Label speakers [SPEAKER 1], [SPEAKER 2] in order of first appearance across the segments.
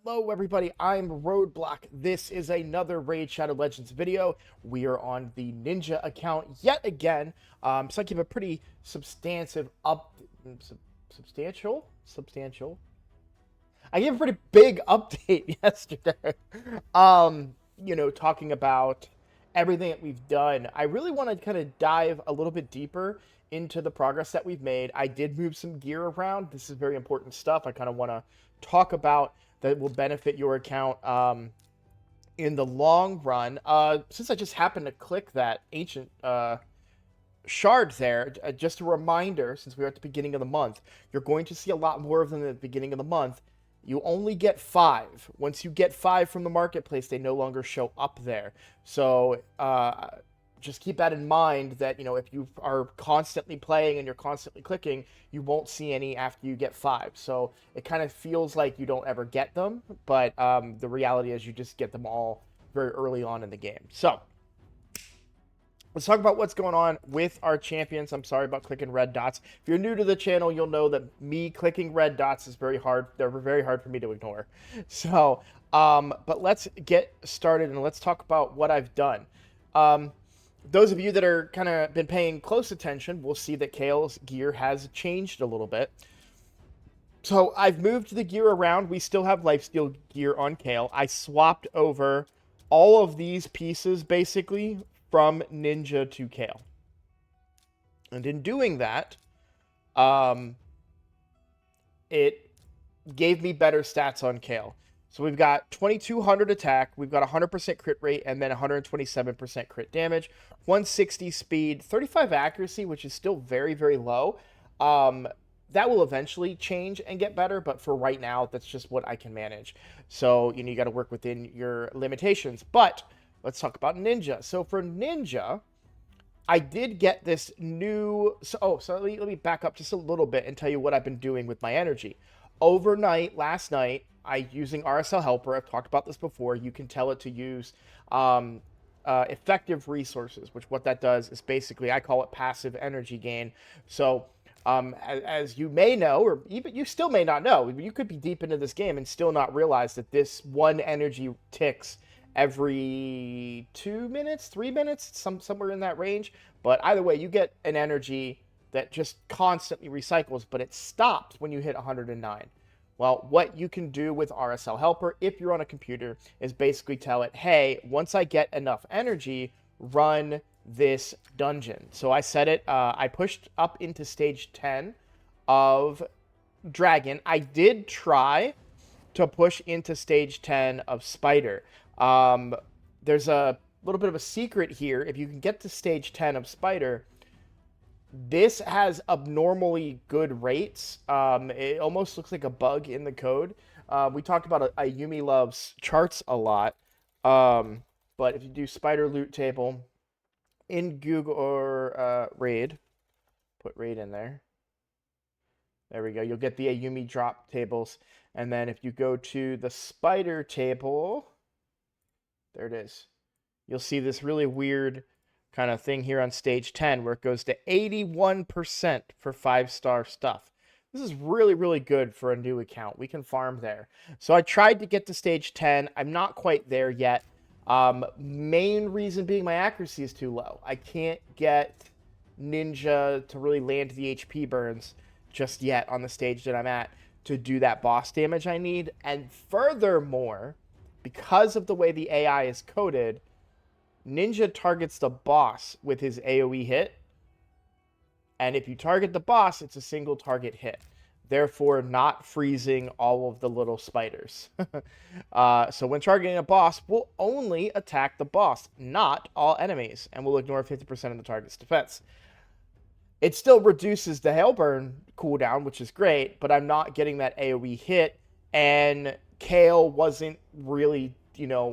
[SPEAKER 1] Hello everybody, I'm Roadblock. This is another Raid Shadow Legends video. We are on the Ninja account yet again. So I give a pretty substantial. I gave a pretty big update yesterday. Talking about everything that we've done. I really want to kind of dive a little bit deeper into the progress that we've made. I did move some gear around. This is very important stuff. I kind of want to talk about that will benefit your account in the long run. Since I just happened to click that ancient shard there, just a reminder, since we're at the beginning of the month, you're going to see a lot more of them at the beginning of the month. You only get 5. Once you get 5 from the marketplace, they no longer show up there. So just keep that in mind that, if you are constantly playing and you're constantly clicking, you won't see any after you get 5. So it kind of feels like you don't ever get them, but the reality is you just get them all very early on in the game. So let's talk about what's going on with our champions. I'm sorry about clicking red dots. If you're new to the channel, you'll know that me clicking red dots is very hard. They're very hard for me to ignore. So, but let's get started and let's talk about what I've done. Those of you that are kind of been paying close attention will see that Kael's gear has changed a little bit. So I've moved the gear around. We still have lifesteal gear on Kael. I swapped over all of these pieces basically from Ninja to Kael. And in doing that, it gave me better stats on Kael. So we've got 2200 attack, we've got 100% crit rate, and then 127% crit damage, 160 speed, 35 accuracy, which is still very, very low. That will eventually change and get better, but for right now, that's just what I can manage. So, you got to work within your limitations. But let's talk about Ninja. So for Ninja, I did get this new... So let me back up just a little bit and tell you what I've been doing with my energy. Overnight, last night, using RSL Helper, I've talked about this before, you can tell it to use effective resources, which what that does is basically, I call it passive energy gain. So as you may know, or even you still may not know, you could be deep into this game and still not realize that this one energy ticks every 2 minutes, 3 minutes, somewhere in that range. But either way, you get an energy that just constantly recycles, but it stops when you hit 109. Well, what you can do with RSL Helper, if you're on a computer, is basically tell it, hey, once I get enough energy, run this dungeon. So I set it, I pushed up into stage 10 of Dragon. I did try to push into stage 10 of Spider. There's a little bit of a secret here. If you can get to stage 10 of Spider, this has abnormally good rates. It almost looks like a bug in the code. We talked about Ayumi Loves charts a lot. But if you do Spider loot table in Google or Raid, put Raid in there. There we go. You'll get the Ayumi drop tables. And then if you go to the Spider table, there it is. You'll see this really weird kind of thing here on stage 10 where it goes to 81% for 5-star stuff. This is really, really good for a new account. We can farm there. So I tried to get to stage 10. I'm not quite there yet. Main reason being my accuracy is too low. I can't get Ninja to really land the HP burns just yet on the stage that I'm at to do that boss damage I need. And furthermore, because of the way the AI is coded, Ninja targets the boss with his AoE hit. And if you target the boss, it's a single target hit. Therefore, not freezing all of the little spiders. So when targeting a boss, we'll only attack the boss, not all enemies. And we'll ignore 50% of the target's defense. It still reduces the Hailburn cooldown, which is great, but I'm not getting that AoE hit. And Kael wasn't really,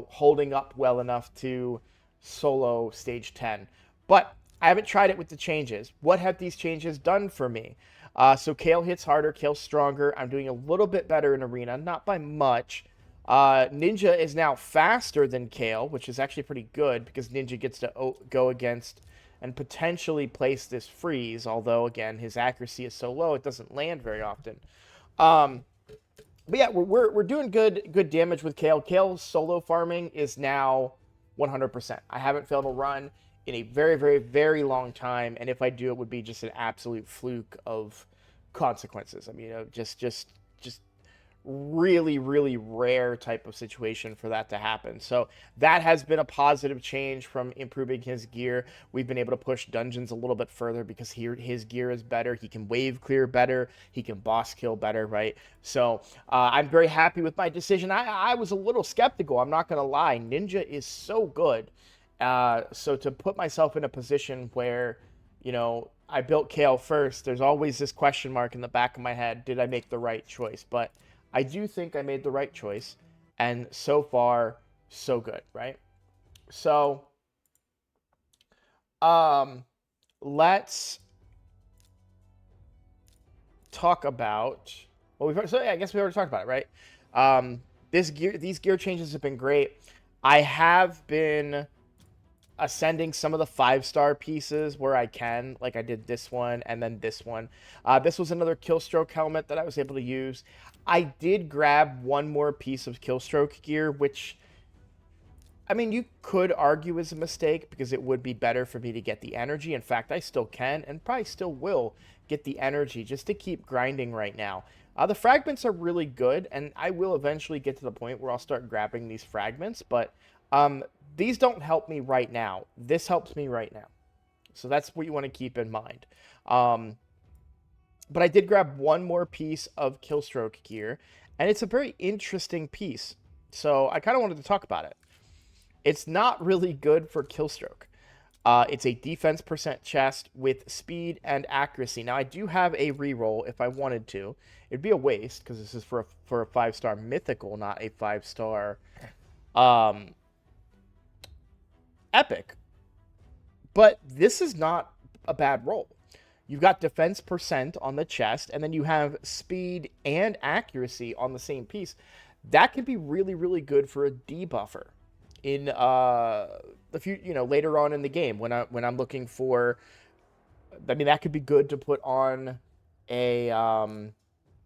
[SPEAKER 1] holding up well enough to solo stage 10. But I haven't tried it with the changes. What have these changes done for me? So Kael hits harder, Kael's stronger. I'm doing a little bit better in Arena, not by much. Ninja is now faster than Kael, which is actually pretty good because Ninja gets to go against and potentially place this freeze, although, again, his accuracy is so low, it doesn't land very often. But yeah, we're doing good damage with Kale. Kale's solo farming is now 100%. I haven't failed a run in a very, very, very long time, and if I do, it would be just an absolute fluke of consequences. I mean, just really, really rare type of situation for that to happen. So that has been a positive change from improving his gear. We've been able to push dungeons a little bit further because here his gear is better. He can wave clear better. He can boss kill better, right? So I'm very happy with my decision. I was a little skeptical. I'm not going to lie. Ninja is so good. So to put myself in a position where, I built Kale first, there's always this question mark in the back of my head. Did I make the right choice? But I do think I made the right choice, and so far, so good, right? So, um, let's talk about. Well, I guess we already talked about it, right? These gear changes have been great. I have been ascending some of the 5-star pieces where I can, like I did this one and then this one. This was another Killstroke helmet that I was able to use. I did grab one more piece of Killstroke gear, which, I mean, you could argue is a mistake because it would be better for me to get the energy. In fact, I still can and probably still will get the energy just to keep grinding right now. The fragments are really good, and I will eventually get to the point where I'll start grabbing these fragments, but these don't help me right now. This helps me right now. So that's what you want to keep in mind. But I did grab one more piece of Killstroke gear, and it's a very interesting piece. So I kind of wanted to talk about it. It's not really good for Killstroke. It's a defense percent chest with speed and accuracy. Now, I do have a reroll if I wanted to. It'd be a waste because this is for a 5-star mythical, not a 5-star epic. But this is not a bad roll. You've got defense percent on the chest, and then you have speed and accuracy on the same piece. That could be really, really good for a debuffer in the few, later on in the game when I'm looking for. I mean, that could be good to put on a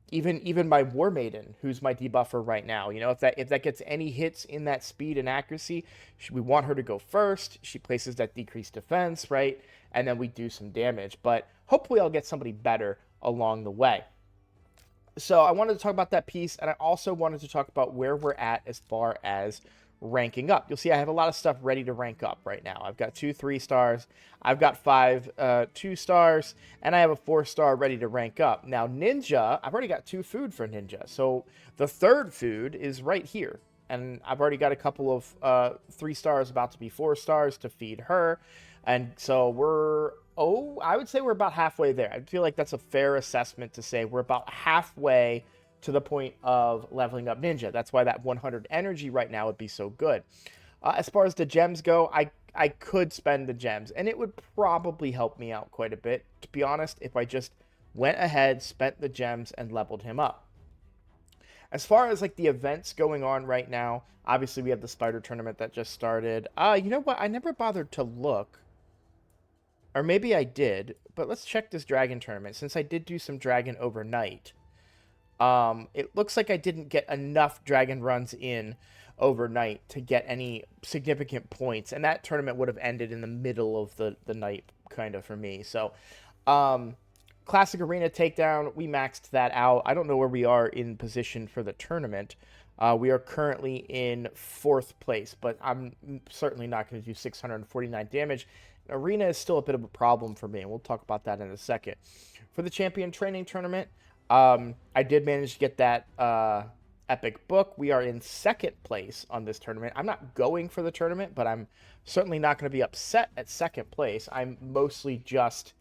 [SPEAKER 1] even my War Maiden, who's my debuffer right now. If that gets any hits in that speed and accuracy, we want her to go first. She places that decreased defense, right? And then we do some damage. But hopefully I'll get somebody better along the way. So I wanted to talk about that piece, and I also wanted to talk about where we're at as far as ranking up. You'll see I have a lot of stuff ready to rank up right now. I've got 2 3-stars, I've got 5 2-stars, and I have a 4-star ready to rank up. Now Ninja, I've already got 2 food for Ninja, so the 3rd food is right here, and I've already got a couple of 3-stars about to be 4-stars to feed her, and so I would say we're about halfway there. I feel like that's a fair assessment to say we're about halfway to the point of leveling up Ninja. That's why that 100 energy right now would be so good. As far as the gems go, I could spend the gems, and it would probably help me out quite a bit, to be honest, if I just went ahead, spent the gems, and leveled him up. As far as like the events going on right now, obviously we have the Spider Tournament that just started. You know what? I never bothered to look. Or maybe I did, but let's check this Dragon Tournament, since I did do some Dragon overnight. It looks like I didn't get enough dragon runs in overnight to get any significant points, and that tournament would have ended in the middle of the night kind of for me. So Classic Arena Takedown, we maxed that out. I don't know where we are in position for the tournament. We are currently in 4th place, but I'm certainly not going to do 649 damage. Arena is still a bit of a problem for me, and we'll talk about that in a second. For the Champion Training Tournament, I did manage to get that epic book. We are in 2nd place on this tournament. I'm not going for the tournament, but I'm certainly not going to be upset at 2nd place. I'm mostly just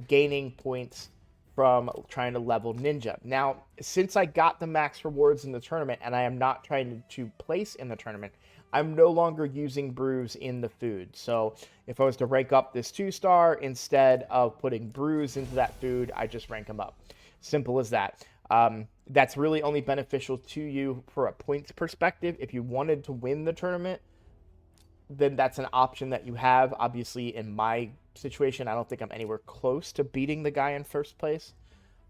[SPEAKER 1] gaining points from trying to level Ninja. Now, since I got the max rewards in the tournament and I am not trying to place in the tournament, I'm no longer using brews in the food. So if I was to rank up this 2-star, instead of putting brews into that food, I just rank them up. Simple as that. That's really only beneficial to you for a points perspective. If you wanted to win the tournament, then that's an option that you have. Obviously, in my situation, I don't think I'm anywhere close to beating the guy in 1st place.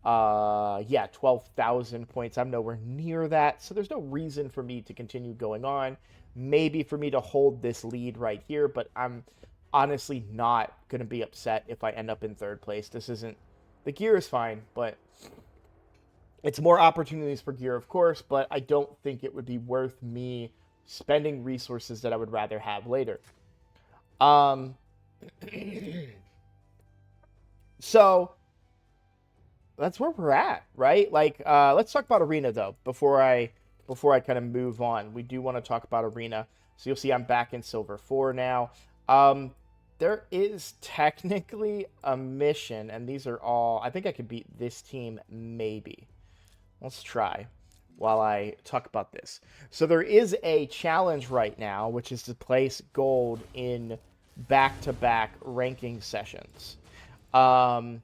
[SPEAKER 1] Yeah, 12,000 points. I'm nowhere near that. So there's no reason for me to continue going on. Maybe for me to hold this lead right here, but I'm honestly not going to be upset if I end up in third place. This isn't, the gear is fine, but it's more opportunities for gear, of course, but I don't think it would be worth me spending resources that I would rather have later. Um, so that's where we're at, right? Like, let's talk about Arena though before I kind of move on. We do want to talk about Arena. So you'll see I'm back in Silver 4 now. Um, there is technically a mission, and these are all. I think I could beat this team maybe. Let's try while I talk about this. So there is a challenge right now, which is to place gold in back-to-back ranking sessions. Um,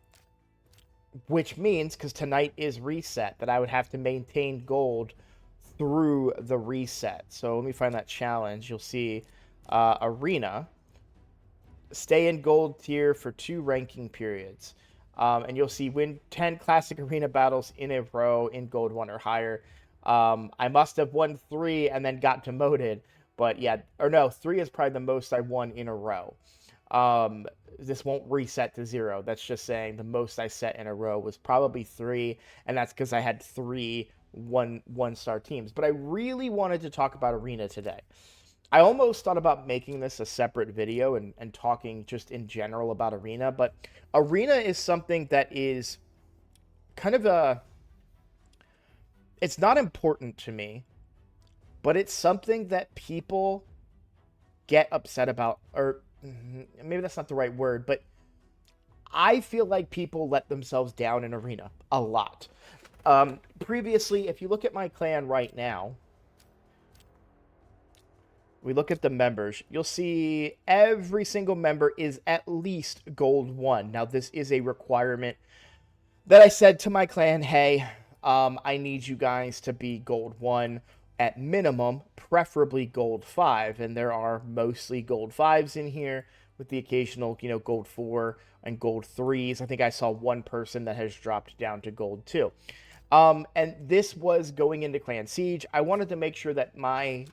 [SPEAKER 1] which means, because tonight is reset, that I would have to maintain gold through the reset. So let me find that challenge. You'll see Arena. Stay in gold tier for 2 ranking periods. And you'll see win 10 classic arena battles in a row in gold 1 or higher. I must have won 3 and then got demoted. But yeah, or no, 3 is probably the most I won in a row. This won't reset to 0. That's just saying the most I set in a row was probably 3, and that's because I had 3 one-star teams. But I really wanted to talk about Arena today. I almost thought about making this a separate video and talking just in general about Arena, but Arena is something that is kind of it's not important to me, but it's something that people get upset about, or maybe that's not the right word, but I feel like people let themselves down in Arena a lot. Previously, if you look at my clan right now, we look at the members, you'll see every single member is at least gold 1. Now, this is a requirement that I said to my clan, hey, I need you guys to be gold 1 at minimum, preferably gold 5. And there are mostly gold 5s in here with the occasional, gold 4 and gold 3s. I think I saw one person that has dropped down to gold 2. And this was going into Clan Siege. I wanted to make sure that my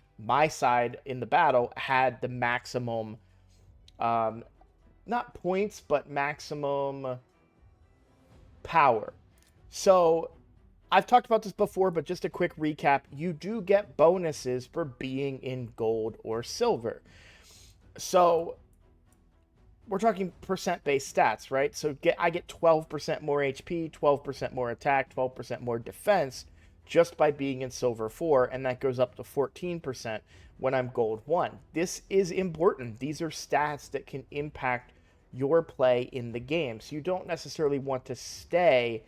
[SPEAKER 1] side in the battle had the maximum, not points, but maximum power. So I've talked about this before, but just a quick recap. You do get bonuses for being in gold or silver. So we're talking percent-based stats, right? So I get 12% more HP, 12% more attack, 12% more defense just by being in Silver 4, and that goes up to 14% when I'm Gold 1. This is important. These are stats that can impact your play in the game. So you don't necessarily want to stay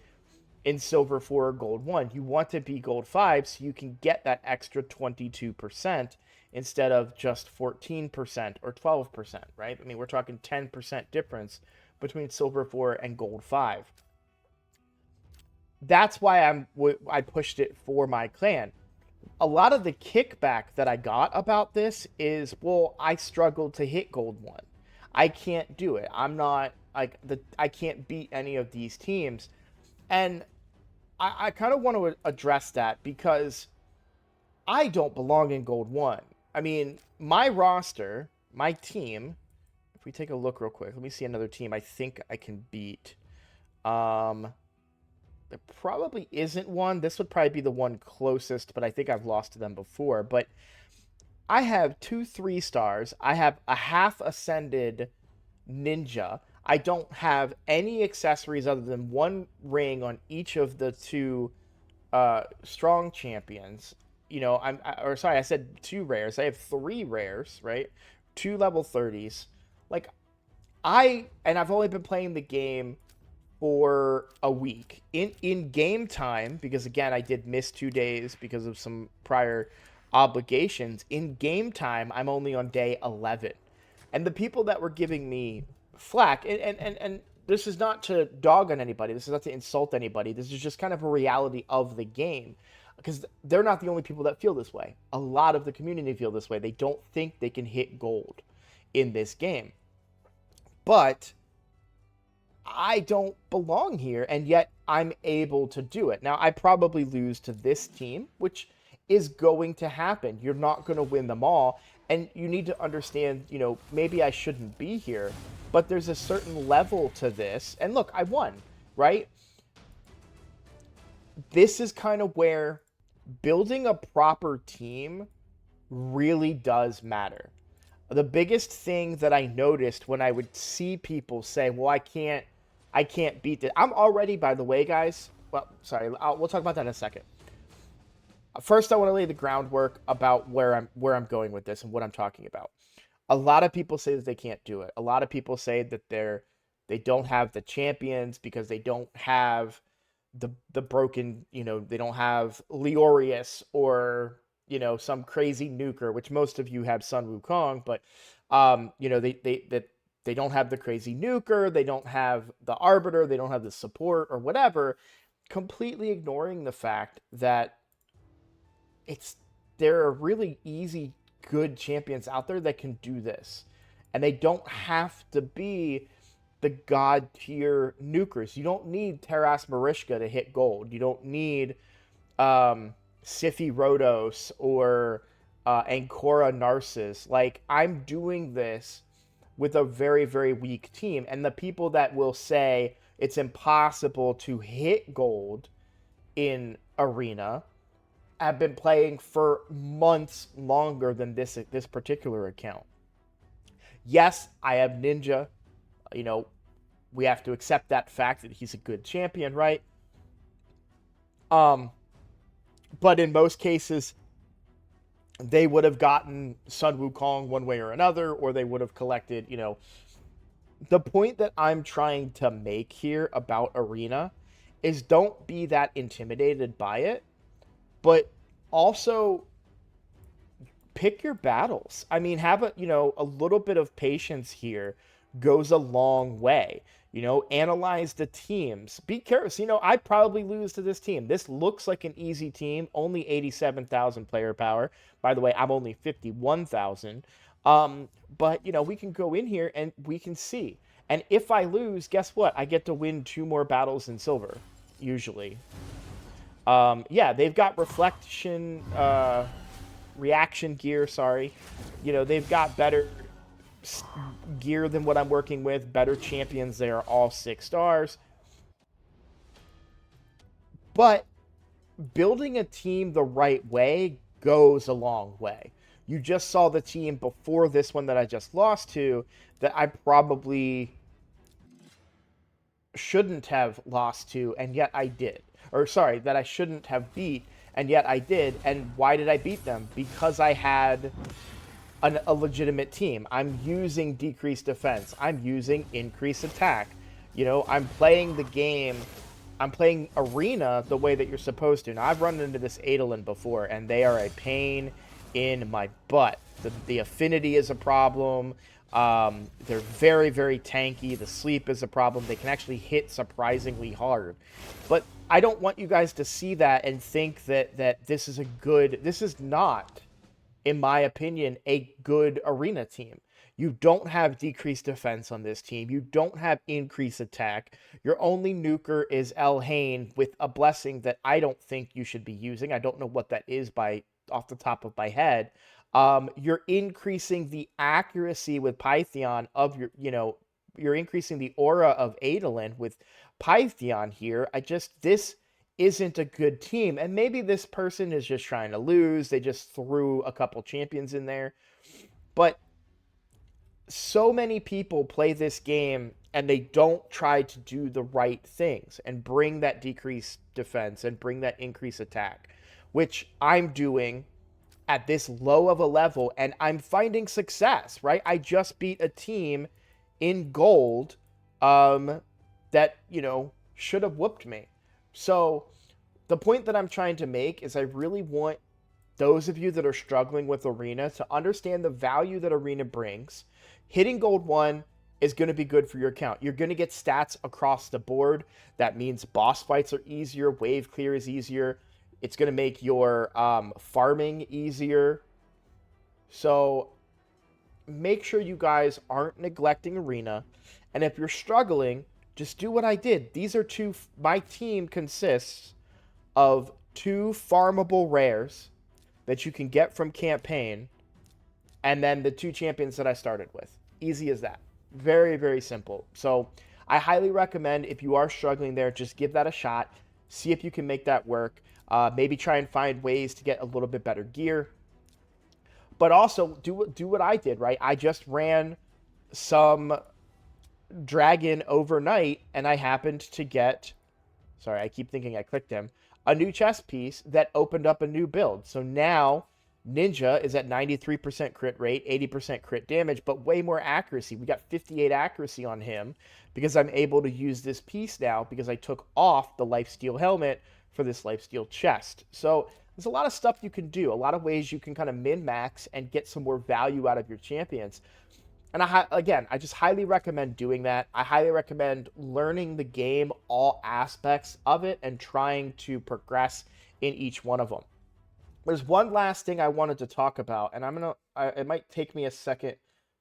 [SPEAKER 1] in Silver 4 or Gold 1. You want to be Gold 5 so you can get that extra 22% instead of just 14% or 12%, right? I mean, we're talking 10% difference between Silver 4 and Gold 5. That's why I pushed it for my clan. A lot of the kickback that I got about this is, well, I struggled to hit Gold 1. I can't do it. I'm not, I can't beat any of these teams. And I kind of want to address that because I don't belong in Gold 1. I mean, my roster, my team, if we take a look real quick, let me see another team I think I can beat. There probably isn't one. This would probably be the one closest, but I think I've lost to them before. But I have 2 3-stars. I have a half ascended ninja. I don't have any accessories other than 1 ring on each of the 2 strong champions. I said 2 rares. I have 3 rares, right? 2 level 30s. Like, I've only been playing the game for a week. In game time, because again, I did miss 2 days because of some prior obligations. In game time, I'm only on day 11. And the people that were giving me flack, and this is not to dog on anybody, this is not to insult anybody, this is just kind of a reality of the game, because they're not the only people that feel this way. A lot of the community feel this way. They don't think they can hit gold in this game. But I don't belong here, and yet I'm able to do it. Now, I probably lose to this team, which is going to happen. You're not going to win them all, and you need to understand, maybe I shouldn't be here, but there's a certain level to this. And look, I won, right? This is kind of where building a proper team really does matter. The biggest thing that I noticed when I would see people say, "Well, I can't beat it." I'm already, by the way, guys. Well, sorry, we'll talk about that in a second. First, I want to lay the groundwork about where I'm going with this and what I'm talking about. A lot of people say that they can't do it. A lot of people say that they don't have the champions because they don't have the broken, they don't have Leorius or some crazy nuker, which most of you have Sun Wukong, but they don't have the crazy nuker, they don't have the arbiter, they don't have the support or whatever, completely ignoring the fact that it's there are really easy good champions out there that can do this, and they don't have to be the god tier nukers. You don't need Taras Marishka to hit gold. You don't need Siphi Rhodos or Ancora Narcissus. Like, I'm doing this with a very, very weak team. And the people that will say it's impossible to hit gold in Arena have been playing for months longer than this particular account. Yes, I have Ninja. We have to accept that fact that he's a good champion, right? But in most cases, they would have gotten Sun Wukong one way or another, or they would have collected, The point that I'm trying to make here about Arena is don't be that intimidated by it, but also pick your battles. I mean, have a little bit of patience here goes a long way. Analyze the teams. Be careful. I probably lose to this team. This looks like an easy team. Only 87,000 player power. By the way, I'm only 51,000. But we can go in here and we can see. And if I lose, guess what? I get to win 2 more battles in silver, usually. Yeah, they've got reaction gear. Sorry, they've got better gear than what I'm working with, better champions. They are all 6 stars. But building a team the right way goes a long way. You just saw the team before this one that I just lost to that I probably shouldn't have lost to, and yet I did. Or sorry, that I shouldn't have beat, and yet I did. And why did I beat them? Because I had a legitimate team. I'm using decreased defense. I'm using increased attack. I'm playing the game. I'm playing Arena the way that you're supposed to. Now, I've run into this Adolin before, and they are a pain in my butt. The affinity is a problem. They're very, very tanky. The sleep is a problem. They can actually hit surprisingly hard. But I don't want you guys to see that and think that this is not, in my opinion, a good Arena team. You don't have decreased defense on this team. You don't have increased attack. Your only nuker is Elhain with a blessing that I don't think you should be using. I don't know what that is off the top of my head. You're increasing the accuracy with Pythion of you're increasing the aura of Adolin with Pythion here. This isn't a good team. And maybe this person is just trying to lose. They just threw a couple champions in there. But so many people play this game and they don't try to do the right things and bring that decreased defense and bring that increased attack, which I'm doing at this low of a level, and I'm finding success, right? I just beat a team in gold that, should have whooped me. So the point that I'm trying to make is I really want those of you that are struggling with Arena to understand the value that Arena brings. Hitting gold 1 is going to be good for your account. You're going to get stats across the board. That means boss fights are easier, wave clear is easier. It's going to make your farming easier. So make sure you guys aren't neglecting Arena. And if you're struggling, Just do what I did. These are my team consists of 2 farmable rares that you can get from campaign, and then the 2 champions that I started with. Easy as that. Very, very simple. So I highly recommend, if you are struggling there, just give that a shot. See if you can make that work. Maybe try and find ways to get a little bit better gear. But also do what I did, right? I just ran some dragon overnight, and I happened to get, sorry, I keep thinking I clicked him, a new chest piece that opened up a new build. So now Ninja is at 93% crit rate, 80% crit damage, but way more accuracy. We got 58 accuracy on him because I'm able to use this piece now because I took off the lifesteal helmet for this lifesteal chest. So there's a lot of stuff you can do, a lot of ways you can kind of min-max and get some more value out of your champions. And I just highly recommend doing that. I highly recommend learning the game, all aspects of it, and trying to progress in each one of them. There's one last thing I wanted to talk about, and it might take me a second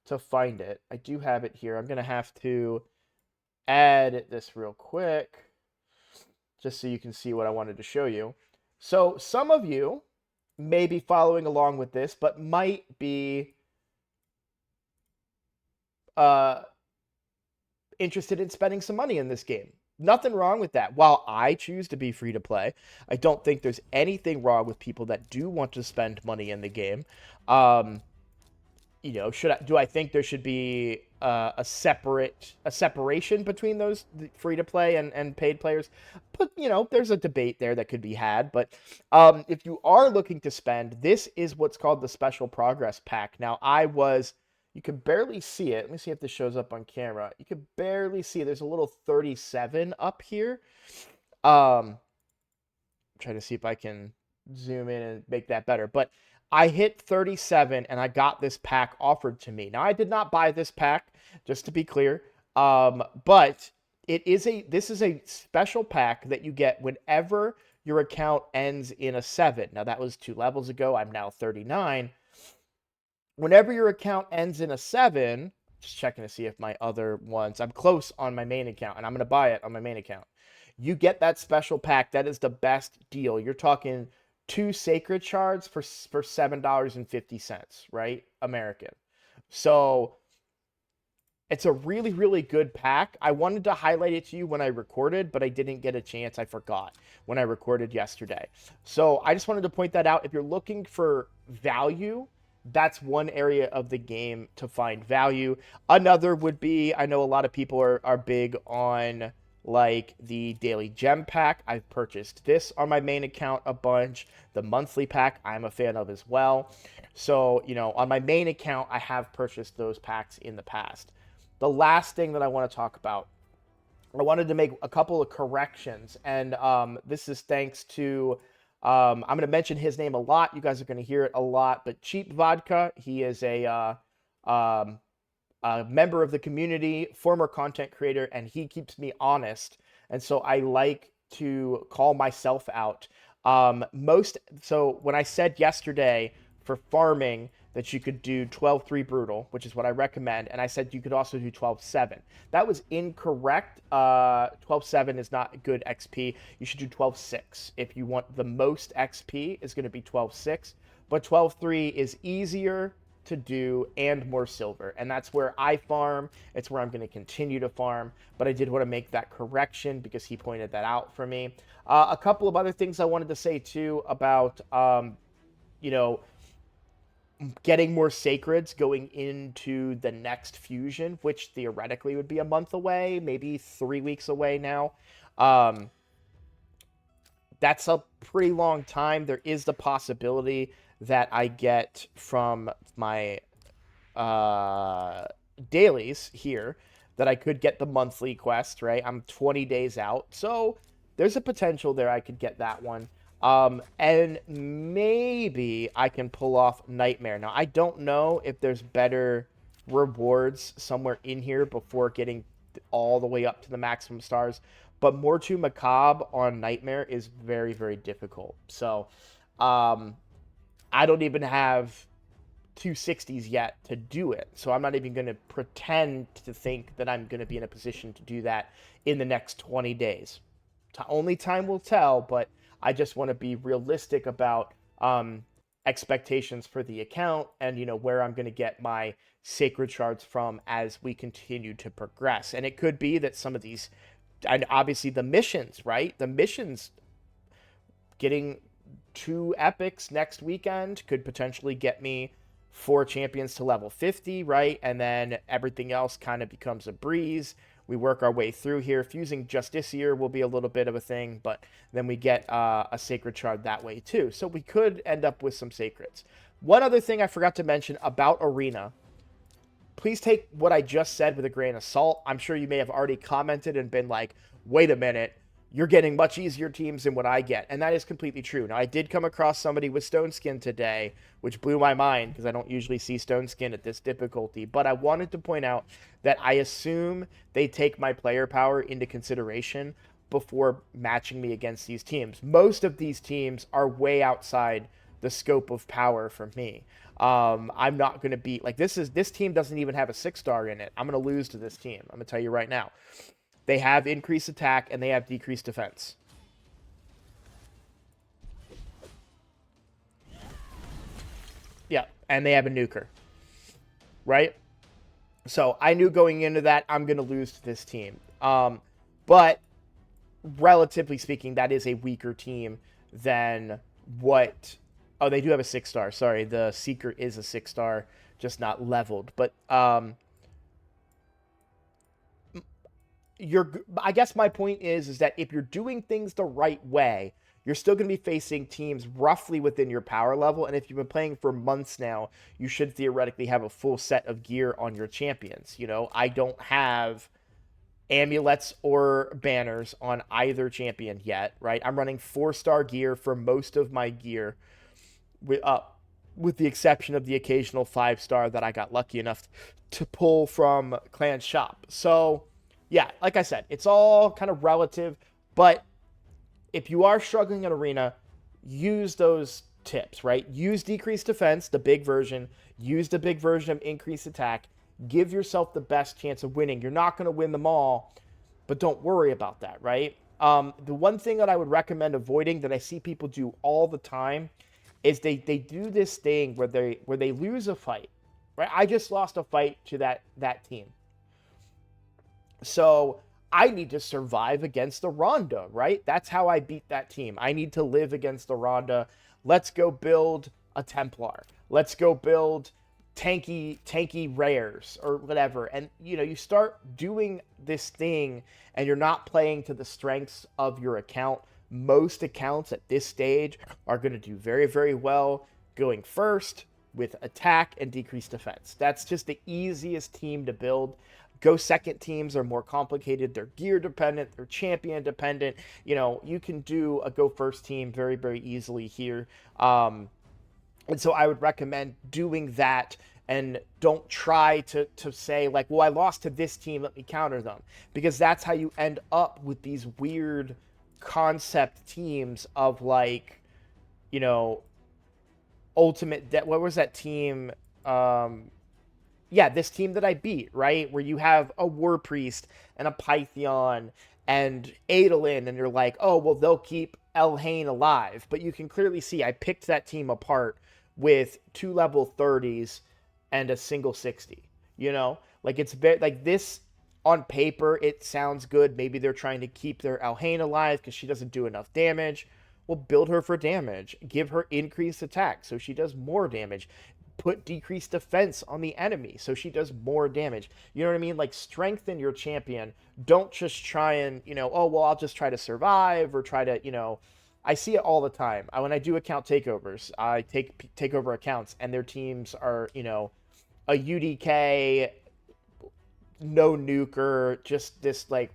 [SPEAKER 1] to find it. I do have it here. I'm gonna have to add this real quick, just so you can see what I wanted to show you. So some of you may be following along with this, but might be interested in spending some money in this game. Nothing wrong with that. While I choose to be free to play, I don't think there's anything wrong with people that do want to spend money in the game. Do I think there should be a separation between those free to play and paid players? But there's a debate there that could be had. But if you are looking to spend, this is what's called the Special Progress Pack. Now, you can barely see it. Let me see if this shows up on camera. You can barely see it. There's a little 37 up here. Try to see if I can zoom in and make that better. But I hit 37 and I got this pack offered to me. Now, I did not buy this pack, just to be clear. But this is a special pack that you get whenever your account ends in a 7. Now, that was 2 levels ago. I'm now 39. Whenever your account ends in a 7, just checking to see if my other ones, I'm close on my main account, and I'm going to buy it on my main account. You get that special pack. That is the best deal. You're talking 2 sacred shards for $7.50, right? American. So it's a really, really good pack. I wanted to highlight it to you when I recorded, but I didn't get a chance. I forgot when I recorded yesterday. So I just wanted to point that out. If you're looking for value, that's one area of the game to find value. Another would be, I know a lot of people are big on like the daily gem pack. I've purchased this on my main account a bunch. The monthly pack I'm a fan of as well. So, on my main account, I have purchased those packs in the past. The last thing that I want to talk about, I wanted to make a couple of corrections, and this is thanks to I'm going to mention his name a lot. You guys are going to hear it a lot. But Cheap Vodka, he is a member of the community, former content creator, and he keeps me honest. And so I like to call myself out. So when I said yesterday for farming that you could do 12-3 brutal, which is what I recommend, and I said you could also do 12-7. That was incorrect. 12-7 is not good XP. You should do 12-6. If you want the most XP, it's going to be 12-6. But 12-3 is easier to do and more silver, and that's where I farm. It's where I'm going to continue to farm, but I did want to make that correction because he pointed that out for me. A couple of other things I wanted to say too about getting more sacreds going into the next fusion, which theoretically would be a month away, maybe 3 weeks away now. That's a pretty long time. There is the possibility that I get from my dailies here that I could get the monthly quest, right? I'm 20 days out, so there's a potential there I could get that one. And maybe I can pull off Nightmare. Now, I don't know if there's better rewards somewhere in here before getting all the way up to the maximum stars, but Mortu Macabre on Nightmare is very, very difficult. So, I don't even have 260s yet to do it. So I'm not even going to pretend to think that I'm going to be in a position to do that in the next 20 days. Only time will tell, but I just want to be realistic about expectations for the account and, where I'm going to get my sacred shards from as we continue to progress. And it could be that some of these, and obviously the missions, right? The missions, getting 2 epics next weekend could potentially get me 4 champions to level 50, right? And then everything else kind of becomes a breeze. We work our way through here. Fusing Justiciar will be a little bit of a thing, but then we get a Sacred Shard that way too. So we could end up with some Sacreds. One other thing I forgot to mention about Arena. Please take what I just said with a grain of salt. I'm sure you may have already commented and been like, wait a minute, you're getting much easier teams than what I get. And that is completely true. Now, I did come across somebody with Stone Skin today, which blew my mind because I don't usually see Stone Skin at this difficulty. But I wanted to point out that I assume they take my player power into consideration before matching me against these teams. Most of these teams are way outside the scope of power for me. I'm not going to beat, like, this team doesn't even have a 6-star in it. I'm going to lose to this team. I'm going to tell you right now. They have increased attack, and they have decreased defense. Yeah, and they have a nuker. Right? So I knew going into that, I'm going to lose to this team. But relatively speaking, that is a weaker team than what... Oh, they do have a 6-star. Sorry, the Seeker is a 6-star, just not leveled. But... I guess my point is that if you're doing things the right way, you're still going to be facing teams roughly within your power level. And if you've been playing for months now, you should theoretically have a full set of gear on your champions. I don't have amulets or banners on either champion yet, right? I'm running 4-star gear for most of my gear, with the exception of the occasional 5-star that I got lucky enough to pull from Clan Shop. So... yeah, like I said, it's all kind of relative, but if you are struggling in Arena, use those tips, right? Use decreased defense, the big version. Use the big version of increased attack. Give yourself the best chance of winning. You're not going to win them all, but don't worry about that, right? The one thing that I would recommend avoiding that I see people do all the time is they do this thing where they lose a fight, right? I just lost a fight to that team. So I need to survive against the Ronda, right? That's how I beat that team. I need to live against the Ronda. Let's go build a Templar. Let's go build tanky rares or whatever. And, you start doing this thing and you're not playing to the strengths of your account. Most accounts at this stage are going to do very, very well going first with attack and decreased defense. That's just the easiest team to build. Go second teams are more complicated. They're gear dependent. They're champion dependent. You can do a go first team very, very easily here. And so I would recommend doing that and don't try to say like, well, I lost to this team, let me counter them. Because that's how you end up with these weird concept teams of like, ultimate, what was that team? Yeah, this team that I beat, right? Where you have a War Priest and a Pythion and Adolin, and you're like, oh, well, they'll keep Elhain alive. But you can clearly see I picked that team apart with 2 level 30s and a single 60. Like it's like this on paper, it sounds good. Maybe they're trying to keep their Elhain alive because she doesn't do enough damage. Well, build her for damage. Give her increased attack so she does more damage. Put decreased defense on the enemy so she does more damage. You know what I mean? Like, strengthen your champion. Don't just try and, oh, well, I'll just try to survive or try to, I see it all the time. When I do account takeovers, I take over accounts and their teams are, a UDK, no nuker, just this like,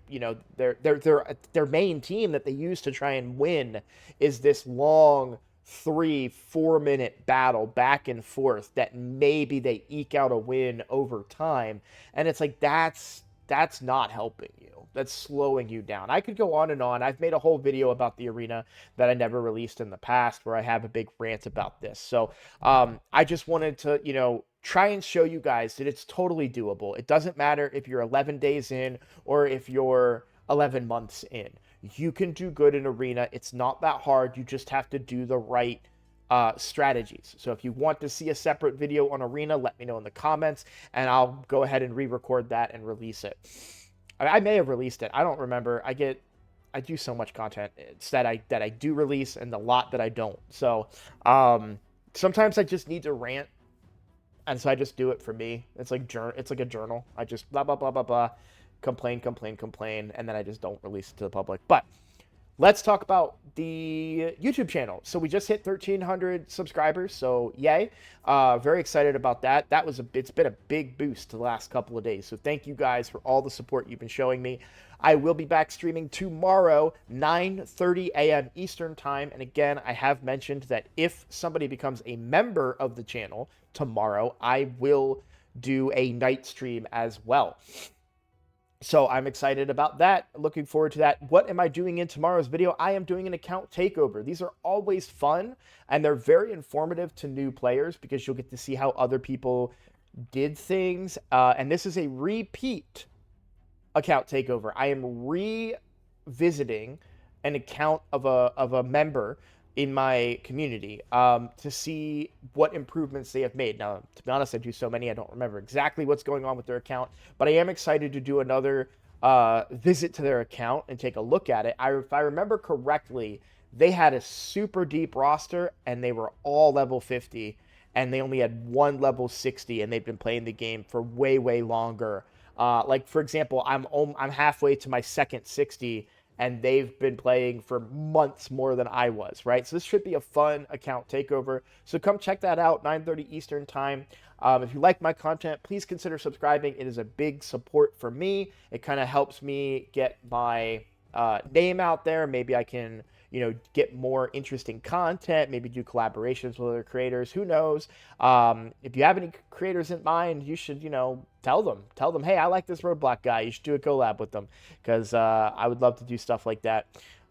[SPEAKER 1] their main team that they use to try and win is this long 3-4 minute battle back and forth that maybe they eke out a win over time. And it's like, that's that's not helping you. That's slowing you down. I could go on and on. I've made a whole video about the arena that I never released in the past where I have a big rant about this. So I just wanted to, try and show you guys that it's totally doable. It doesn't matter if you're 11 days in or if you're 11 months in. You can do good in arena. It's not that hard. You just have to do the right strategies. So if you want to see a separate video on arena, let me know in the comments and I'll go ahead and re-record that and release it. I may have released it. I don't remember. I do so much content that I do release and the lot that I don't. So sometimes I just need to rant, and so I just do it for me. It's like a journal. I just blah blah blah blah blah, complain, and then I just don't release it to the public. But let's talk about the YouTube channel. So we just hit 1,300 subscribers, so yay. Very excited about that. It's been a big boost the last couple of days. So thank you guys for all the support you've been showing me. I will be back streaming tomorrow, 9:30 a.m. Eastern time. And again, I have mentioned that if somebody becomes a member of the channel tomorrow, I will do a night stream as well. So I'm excited about that. Looking forward to that. What am I doing in tomorrow's video? I am doing an account takeover. These are always fun and they're very informative to new players because you'll get to see how other people did things. And this is a repeat account takeover. I am revisiting an account of a member in my community to see what improvements they have made. Now, to be honest, I do so many, I don't remember exactly what's going on with their account, but I am excited to do another visit to their account and take a look at it. If I remember correctly, they had a super deep roster and they were all level 50 and they only had one level 60 and they've been playing the game for way, way longer. Like, for example, I'm halfway to my second 60 and they've been playing for months more than I was, right? So this should be a fun account takeover. So come check that out, 9:30 Eastern time. If you like my content, please consider subscribing. It is a big support for me. It kind of helps me get my name out there. Maybe I can, get more interesting content, maybe do collaborations with other creators. Who knows? If you have any creators in mind, you should, tell them, hey, I like this Roadblock guy. You should do a collab with them because I would love to do stuff like that.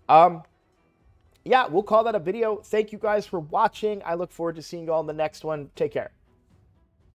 [SPEAKER 1] Yeah, we'll call that a video. Thank you guys for watching. I look forward to seeing you all in the next one. Take care.